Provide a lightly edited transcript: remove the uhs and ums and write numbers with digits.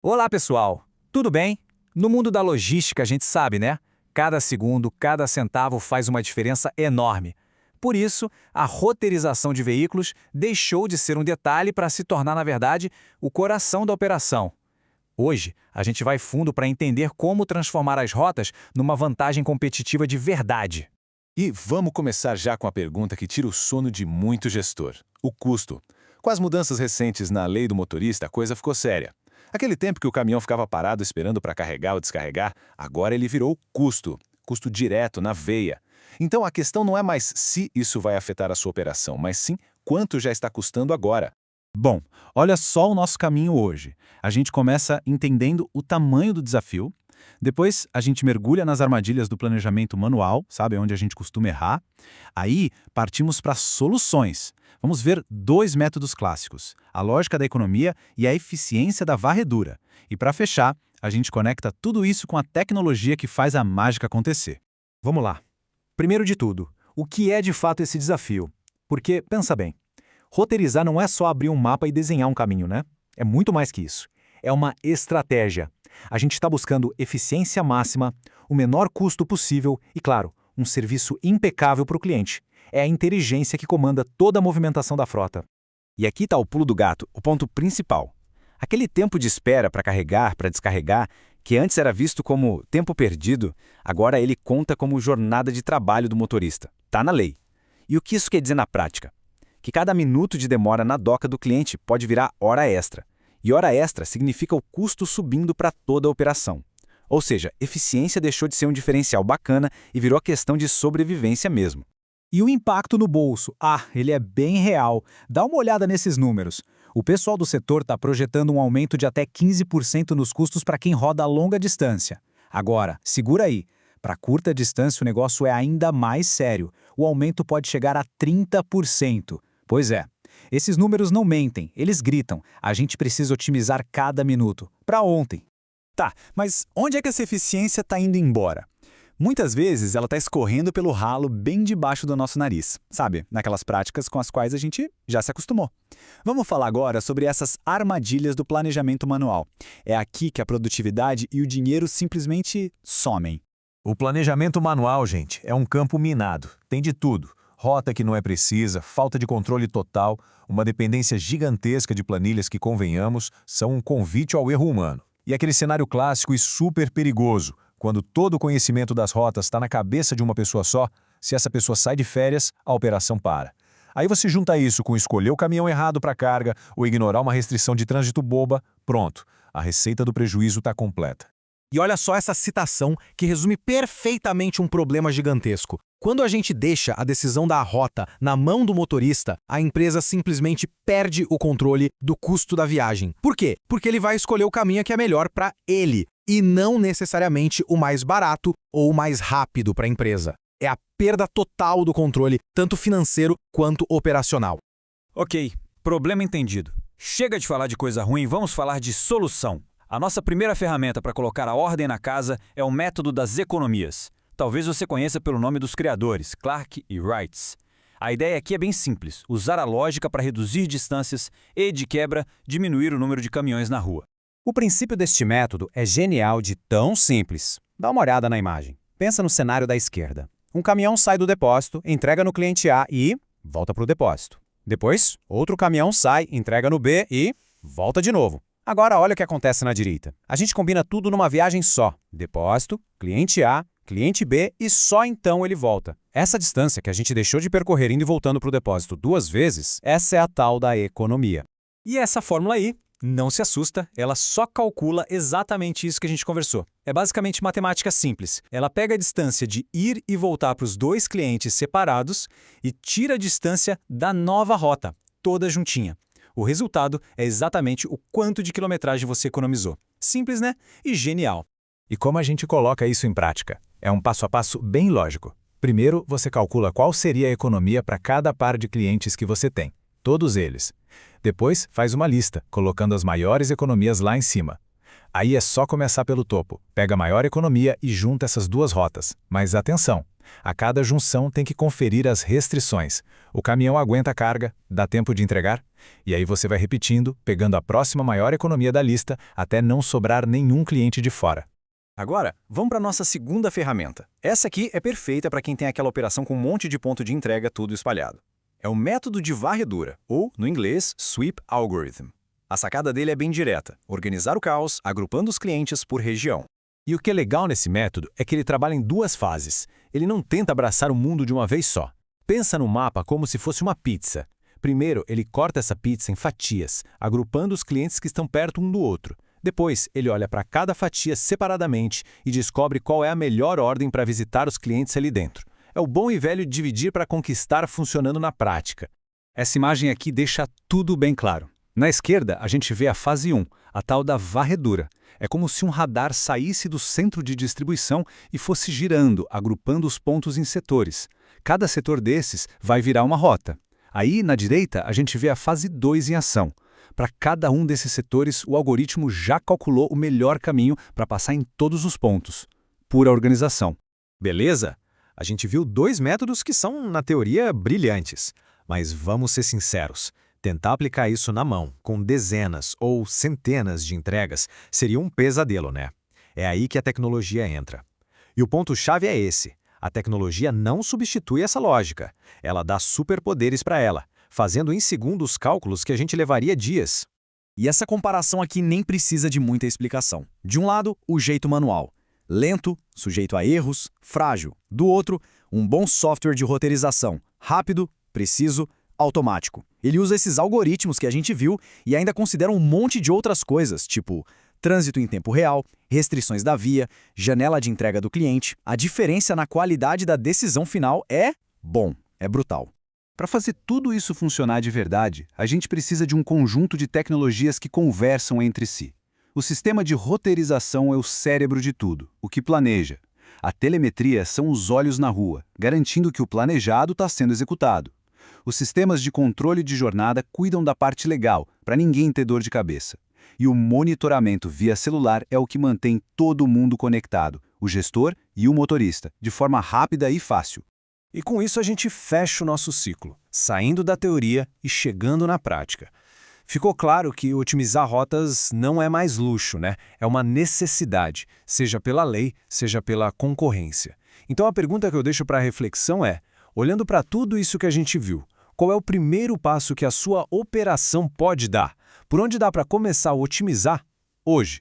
Olá, pessoal! Tudo bem? No mundo da logística, a gente sabe, né? Cada segundo, cada centavo faz uma diferença enorme. Por isso, a roteirização de veículos deixou de ser um detalhe para se tornar, na verdade, o coração da operação. Hoje, a gente vai fundo para entender como transformar as rotas numa vantagem competitiva de verdade. E vamos começar já com a pergunta que tira o sono de muito gestor: o custo. Com as mudanças recentes na lei do motorista, a coisa ficou séria. Aquele tempo que o caminhão ficava parado esperando para carregar ou descarregar, agora ele virou custo. Custo direto, na veia. Então a questão não é mais se isso vai afetar a sua operação, mas sim quanto já está custando agora. Bom, olha só o nosso caminho hoje. A gente começa entendendo o tamanho do desafio, depois a gente mergulha nas armadilhas do planejamento manual, sabe, onde a gente costuma errar. Aí partimos para soluções. Vamos ver dois métodos clássicos, a lógica da economia e a eficiência da varredura. E para fechar, a gente conecta tudo isso com a tecnologia que faz a mágica acontecer. Vamos lá. Primeiro de tudo, o que é de fato esse desafio? Porque, pensa bem, roteirizar não é só abrir um mapa e desenhar um caminho, né? É muito mais que isso. É uma estratégia. A gente está buscando eficiência máxima, o menor custo possível e, claro, um serviço impecável para o cliente. É a inteligência que comanda toda a movimentação da frota. E aqui está o pulo do gato, o ponto principal. Aquele tempo de espera para carregar, para descarregar, que antes era visto como tempo perdido, agora ele conta como jornada de trabalho do motorista. Está na lei. E o que isso quer dizer na prática? Que cada minuto de demora na doca do cliente pode virar hora extra. E hora extra significa o custo subindo para toda a operação. Ou seja, eficiência deixou de ser um diferencial bacana e virou questão de sobrevivência mesmo. E o impacto no bolso? Ele é bem real. Dá uma olhada nesses números. O pessoal do setor está projetando um aumento de até 15% nos custos para quem roda a longa distância. Agora, segura aí. Para curta distância, o negócio é ainda mais sério. O aumento pode chegar a 30%. Pois é. Esses números não mentem, eles gritam. A gente precisa otimizar cada minuto. Para ontem. Tá, mas onde é que essa eficiência está indo embora? Muitas vezes ela está escorrendo pelo ralo bem debaixo do nosso nariz, sabe? Naquelas práticas com as quais a gente já se acostumou. Vamos falar agora sobre essas armadilhas do planejamento manual. É aqui que a produtividade e o dinheiro simplesmente somem. O planejamento manual, gente, é um campo minado. Tem de tudo. Rota que não é precisa, falta de controle total, uma dependência gigantesca de planilhas que, convenhamos, são um convite ao erro humano. E aquele cenário clássico e super perigoso, quando todo o conhecimento das rotas está na cabeça de uma pessoa só, se essa pessoa sai de férias, a operação para. Aí você junta isso com escolher o caminhão errado para carga ou ignorar uma restrição de trânsito boba, pronto, a receita do prejuízo está completa. E olha só essa citação que resume perfeitamente um problema gigantesco. Quando a gente deixa a decisão da rota na mão do motorista, a empresa simplesmente perde o controle do custo da viagem. Por quê? Porque ele vai escolher o caminho que é melhor para ele, e não necessariamente o mais barato ou o mais rápido para a empresa. É a perda total do controle, tanto financeiro quanto operacional. Ok, problema entendido. Chega de falar de coisa ruim, vamos falar de solução. A nossa primeira ferramenta para colocar a ordem na casa é o método das economias. Talvez você conheça pelo nome dos criadores, Clark e Wright. A ideia aqui é bem simples, usar a lógica para reduzir distâncias e, de quebra, diminuir o número de caminhões na rua. O princípio deste método é genial de tão simples. Dá uma olhada na imagem. Pensa no cenário da esquerda. Um caminhão sai do depósito, entrega no cliente A e volta para o depósito. Depois, outro caminhão sai, entrega no B e volta de novo. Agora olha o que acontece na direita. A gente combina tudo numa viagem só. Depósito, cliente A, cliente B e só então ele volta. Essa distância que a gente deixou de percorrer indo e voltando para o depósito 2 vezes, essa é a tal da economia. E essa fórmula aí, não se assusta, ela só calcula exatamente isso que a gente conversou. É basicamente matemática simples. Ela pega a distância de ir e voltar para os dois clientes separados e tira a distância da nova rota, toda juntinha. O resultado é exatamente o quanto de quilometragem você economizou. Simples, né? E genial. E como a gente coloca isso em prática? É um passo a passo bem lógico. Primeiro, você calcula qual seria a economia para cada par de clientes que você tem. Todos eles. Depois, faz uma lista, colocando as maiores economias lá em cima. Aí é só começar pelo topo. Pega a maior economia e junta essas duas rotas. Mas atenção! A cada junção tem que conferir as restrições. O caminhão aguenta a carga? Dá tempo de entregar? E aí você vai repetindo, pegando a próxima maior economia da lista, até não sobrar nenhum cliente de fora. Agora, vamos para a nossa segunda ferramenta. Essa aqui é perfeita para quem tem aquela operação com um monte de ponto de entrega tudo espalhado. É o método de varredura, ou, no inglês, Sweep Algorithm. A sacada dele é bem direta, organizar o caos, agrupando os clientes por região. E o que é legal nesse método é que ele trabalha em duas fases. Ele não tenta abraçar o mundo de uma vez só. Pensa no mapa como se fosse uma pizza. Primeiro, ele corta essa pizza em fatias, agrupando os clientes que estão perto um do outro. Depois, ele olha para cada fatia separadamente e descobre qual é a melhor ordem para visitar os clientes ali dentro. É o bom e velho dividir para conquistar funcionando na prática. Essa imagem aqui deixa tudo bem claro. Na esquerda, a gente vê a fase 1, a tal da varredura. É como se um radar saísse do centro de distribuição e fosse girando, agrupando os pontos em setores. Cada setor desses vai virar uma rota. Aí, na direita, a gente vê a fase 2 em ação. Para cada um desses setores, o algoritmo já calculou o melhor caminho para passar em todos os pontos. Pura organização. Beleza? A gente viu dois métodos que são, na teoria, brilhantes. Mas vamos ser sinceros. Tentar aplicar isso na mão, com dezenas ou centenas de entregas, seria um pesadelo, né? É aí que a tecnologia entra. E o ponto-chave é esse. A tecnologia não substitui essa lógica. Ela dá superpoderes para ela, fazendo em segundos cálculos que a gente levaria dias. E essa comparação aqui nem precisa de muita explicação. De um lado, o jeito manual. Lento, sujeito a erros, frágil. Do outro, um bom software de roteirização. Rápido, preciso, automático. Ele usa esses algoritmos que a gente viu e ainda considera um monte de outras coisas, tipo trânsito em tempo real, restrições da via, janela de entrega do cliente. A diferença na qualidade da decisão final é brutal. Para fazer tudo isso funcionar de verdade, a gente precisa de um conjunto de tecnologias que conversam entre si. O sistema de roteirização é o cérebro de tudo, o que planeja. A telemetria são os olhos na rua, garantindo que o planejado está sendo executado. Os sistemas de controle de jornada cuidam da parte legal, para ninguém ter dor de cabeça. E o monitoramento via celular é o que mantém todo mundo conectado, o gestor e o motorista, de forma rápida e fácil. E com isso a gente fecha o nosso ciclo, saindo da teoria e chegando na prática. Ficou claro que otimizar rotas não é mais luxo, né? É uma necessidade, seja pela lei, seja pela concorrência. Então a pergunta que eu deixo para reflexão é, olhando para tudo isso que a gente viu, qual é o primeiro passo que a sua operação pode dar? Por onde dá para começar a otimizar hoje?